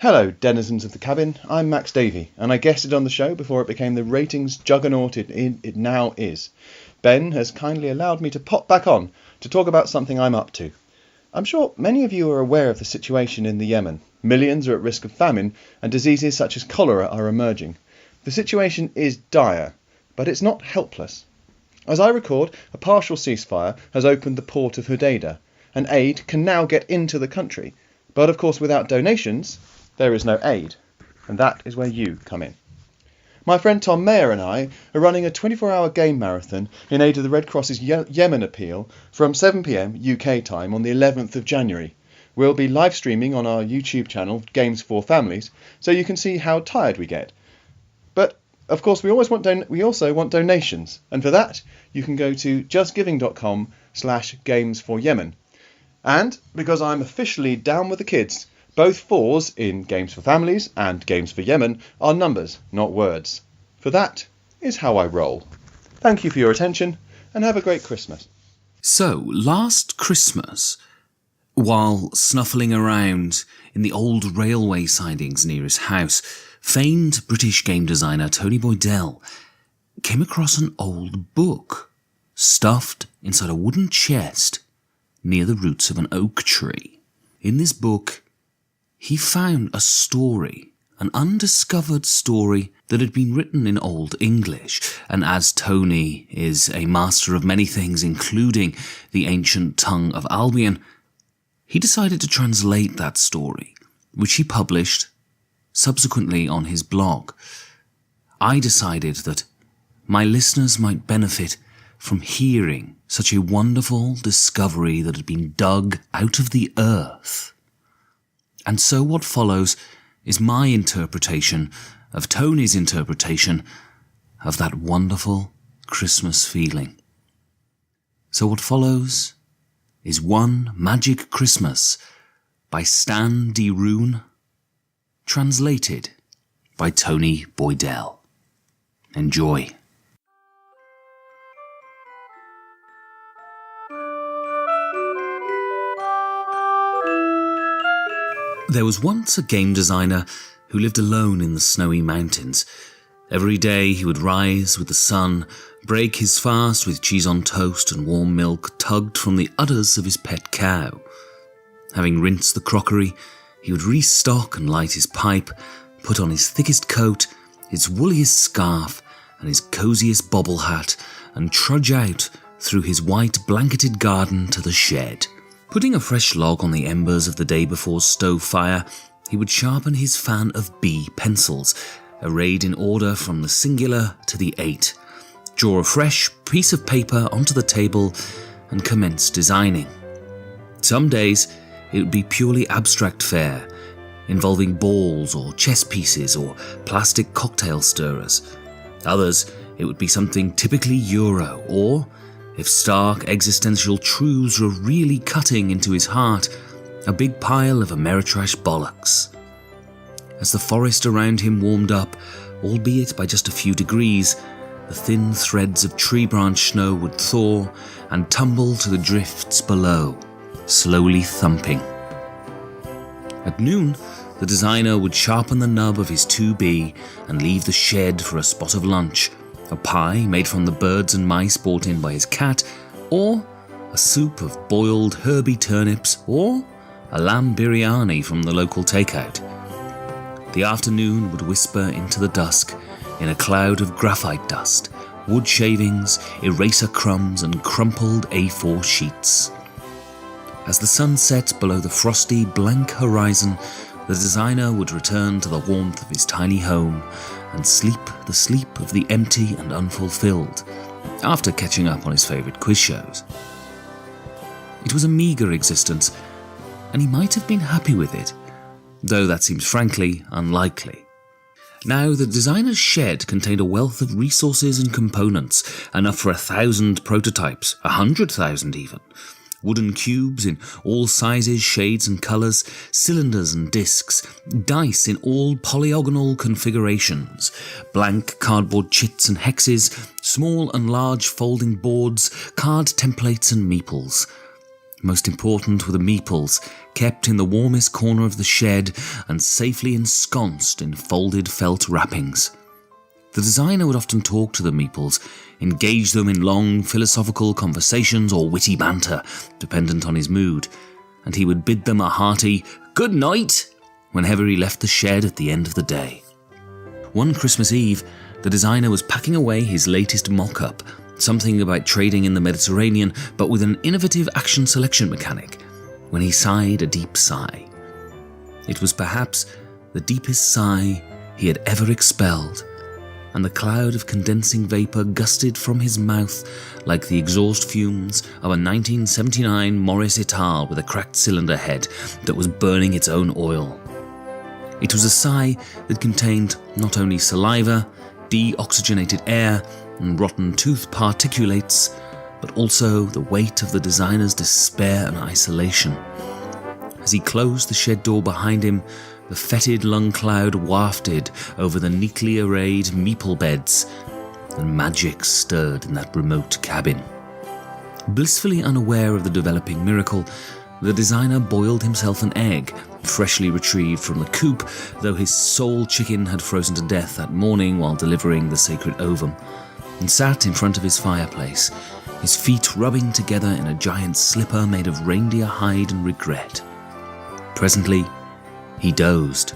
Hello, denizens of the cabin. I'm Max Davey, and I guested on the show before it became the ratings juggernaut it now is. Ben has kindly allowed me to pop back on to talk about something I'm up to. I'm sure many of you are aware of the situation in the Yemen. Millions are at risk of famine, and diseases such as cholera are emerging. The situation is dire, but it's not helpless. As I record, a partial ceasefire has opened the port of Hodeidah, and aid can now get into the country. But of course, without donations, there is no aid, and that is where you come in. My friend Tom Mayer and I are running a 24-hour game marathon in aid of the Red Cross's Yemen appeal from 7 p.m. UK time on the 11th of January. We'll be live streaming on our YouTube channel, Games for Families, so you can see how tired we get. But of course, we also want donations, and for that you can go to justgiving.com/gamesforyemen. And because I'm officially down with the kids, both fours in Games for Families and Games for Yemen are numbers, not words. For that is how I roll. Thank you for your attention, and have a great Christmas. So, last Christmas, while snuffling around in the old railway sidings near his house, famed British game designer Tony Boydell came across an old book, stuffed inside a wooden chest near the roots of an oak tree. In this book, he found a story, an undiscovered story that had been written in Old English, and as Tony is a master of many things, including the ancient tongue of Albion, he decided to translate that story, which he published subsequently on his blog. I decided that my listeners might benefit from hearing such a wonderful discovery that had been dug out of the earth. And so what follows is my interpretation of Tony's interpretation of that wonderful Christmas feeling. So what follows is One Magic Christmas by Stan.D.Roon, translated by Tony Boydell. Enjoy. There was once a game designer who lived alone in the snowy mountains. Every day he would rise with the sun, break his fast with cheese on toast and warm milk tugged from the udders of his pet cow. Having rinsed the crockery, he would restock and light his pipe, put on his thickest coat, his wooliest scarf, and his cosiest bobble hat, and trudge out through his white blanketed garden to the shed. Putting a fresh log on the embers of the day before's stove fire, he would sharpen his fan of B pencils, arrayed in order from the singular to the 8, draw a fresh piece of paper onto the table, and commence designing. Some days it would be purely abstract fare, involving balls or chess pieces or plastic cocktail stirrers. Others it would be something typically Euro, or if stark existential truths were really cutting into his heart, a big pile of Ameritrash bollocks. As the forest around him warmed up, albeit by just a few degrees, the thin threads of tree branch snow would thaw and tumble to the drifts below, slowly thumping. At noon, the designer would sharpen the nub of his 2B and leave the shed for a spot of lunch, a pie made from the birds and mice brought in by his cat, or a soup of boiled herby turnips, or a lamb biryani from the local takeout. The afternoon would whisper into the dusk in a cloud of graphite dust, wood shavings, eraser crumbs, and crumpled A4 sheets. As the sun set below the frosty, blank horizon, the designer would return to the warmth of his tiny home and sleep the sleep of the empty and unfulfilled, after catching up on his favourite quiz shows. It was a meagre existence, and he might have been happy with it, though that seems frankly unlikely. Now, the designer's shed contained a wealth of resources and components, enough for 1,000 prototypes, 100,000 even. Wooden cubes in all sizes, shades and colours, cylinders and discs, dice in all polygonal configurations, blank cardboard chits and hexes, small and large folding boards, card templates and meeples. Most important were the meeples, kept in the warmest corner of the shed and safely ensconced in folded felt wrappings. The designer would often talk to the meeples, engage them in long philosophical conversations or witty banter, dependent on his mood, and he would bid them a hearty "good night" whenever he left the shed at the end of the day. One Christmas Eve, the designer was packing away his latest mock-up, something about trading in the Mediterranean, but with an innovative action selection mechanic, when he sighed a deep sigh. It was perhaps the deepest sigh he had ever expelled, and the cloud of condensing vapour gusted from his mouth like the exhaust fumes of a 1979 Morris Ital with a cracked cylinder head that was burning its own oil. It was a sigh that contained not only saliva, deoxygenated air, and rotten tooth particulates, but also the weight of the designer's despair and isolation. As he closed the shed door behind him, the fetid lung cloud wafted over the neatly arrayed meeple beds, and magic stirred in that remote cabin. Blissfully unaware of the developing miracle, the designer boiled himself an egg, freshly retrieved from the coop, though his sole chicken had frozen to death that morning while delivering the sacred ovum, and sat in front of his fireplace, his feet rubbing together in a giant slipper made of reindeer hide and regret. Presently, he dozed.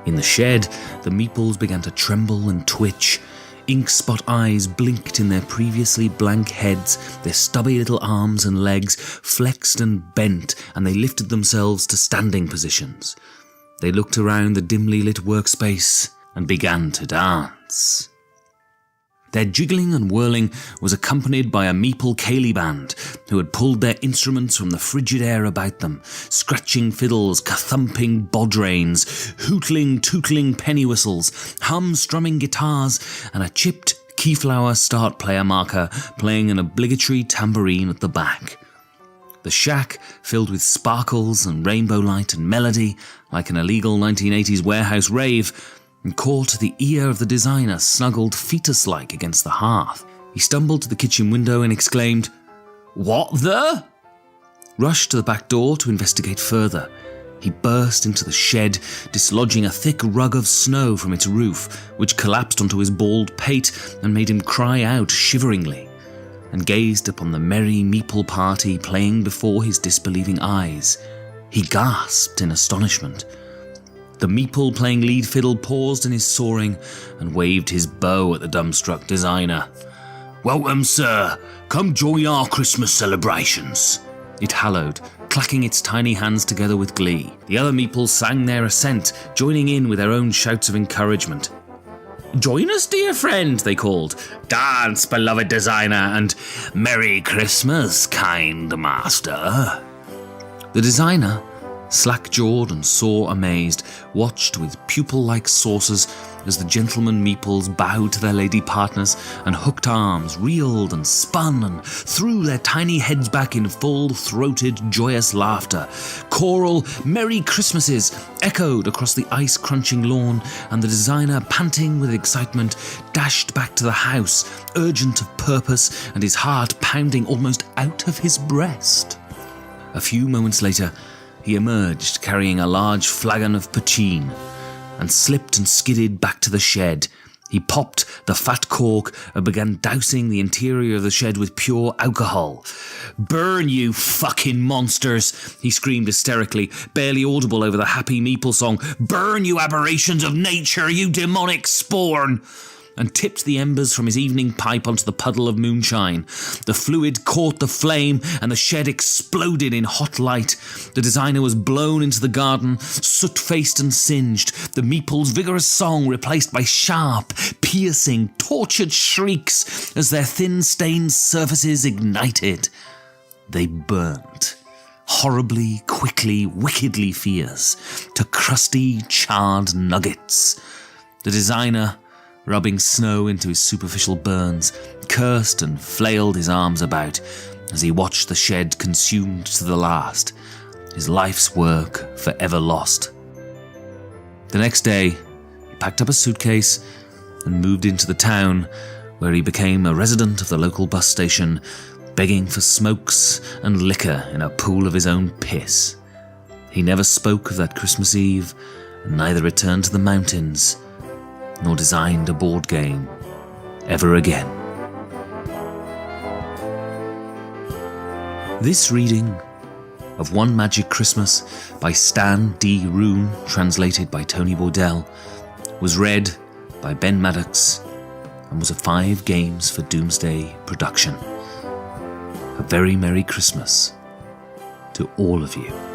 In the shed, the meeples began to tremble and twitch. Ink spot eyes blinked in their previously blank heads, their stubby little arms and legs flexed and bent, and they lifted themselves to standing positions. They looked around the dimly lit workspace and began to dance. Their jiggling and whirling was accompanied by a meeple ceilidh band who had pulled their instruments from the frigid air about them, scratching fiddles, kathumping bodrains, hootling, tootling penny whistles, hum-strumming guitars, and a chipped keyflower start player marker playing an obligatory tambourine at the back. The shack, filled with sparkles and rainbow light and melody, like an illegal 1980s warehouse rave, and caught the ear of the designer snuggled fetus-like against the hearth. He stumbled to the kitchen window and exclaimed, "What the?" Rushed to the back door to investigate further. He burst into the shed, dislodging a thick rug of snow from its roof, which collapsed onto his bald pate and made him cry out shiveringly, and gazed upon the merry meeple party playing before his disbelieving eyes. He gasped in astonishment. The meeple playing lead fiddle paused in his soaring and waved his bow at the dumbstruck designer. "Welcome, sir. Come join our Christmas celebrations," it hallowed, clacking its tiny hands together with glee. The other meeples sang their assent, joining in with their own shouts of encouragement. "Join us, dear friend," they called. "Dance, beloved designer," and "Merry Christmas, kind master." The designer, slack-jawed and sore-amazed, watched with pupil-like saucers as the gentlemen meeples bowed to their lady partners and hooked arms, reeled and spun and threw their tiny heads back in full-throated, joyous laughter. Choral "Merry Christmases" echoed across the ice-crunching lawn, and the designer, panting with excitement, dashed back to the house, urgent of purpose and his heart pounding almost out of his breast. A few moments later, he emerged carrying a large flagon of poteen and slipped and skidded back to the shed. He popped the fat cork and began dousing the interior of the shed with pure alcohol. "Burn, you fucking monsters!" he screamed hysterically, barely audible over the happy meeple song. "Burn, you aberrations of nature, you demonic spawn!" and tipped the embers from his evening pipe onto the puddle of moonshine. The fluid caught the flame, and the shed exploded in hot light. The designer was blown into the garden, soot-faced and singed, the meeple's vigorous song replaced by sharp, piercing, tortured shrieks as their thin, stained surfaces ignited. They burnt, horribly, quickly, wickedly fierce, to crusty, charred nuggets. The designer, rubbing snow into his superficial burns, cursed and flailed his arms about as he watched the shed consumed to the last, his life's work forever lost. The next day, he packed up a suitcase and moved into the town, where he became a resident of the local bus station, begging for smokes and liquor in a pool of his own piss. He never spoke of that Christmas Eve, and neither returned to the mountains, nor designed a board game ever again. This reading of One Magic Christmas by Stan.D.Roon, translated by Tony Boydell, was read by Ben Maddox and was a 5 Games for Doomsday production. A very Merry Christmas to all of you.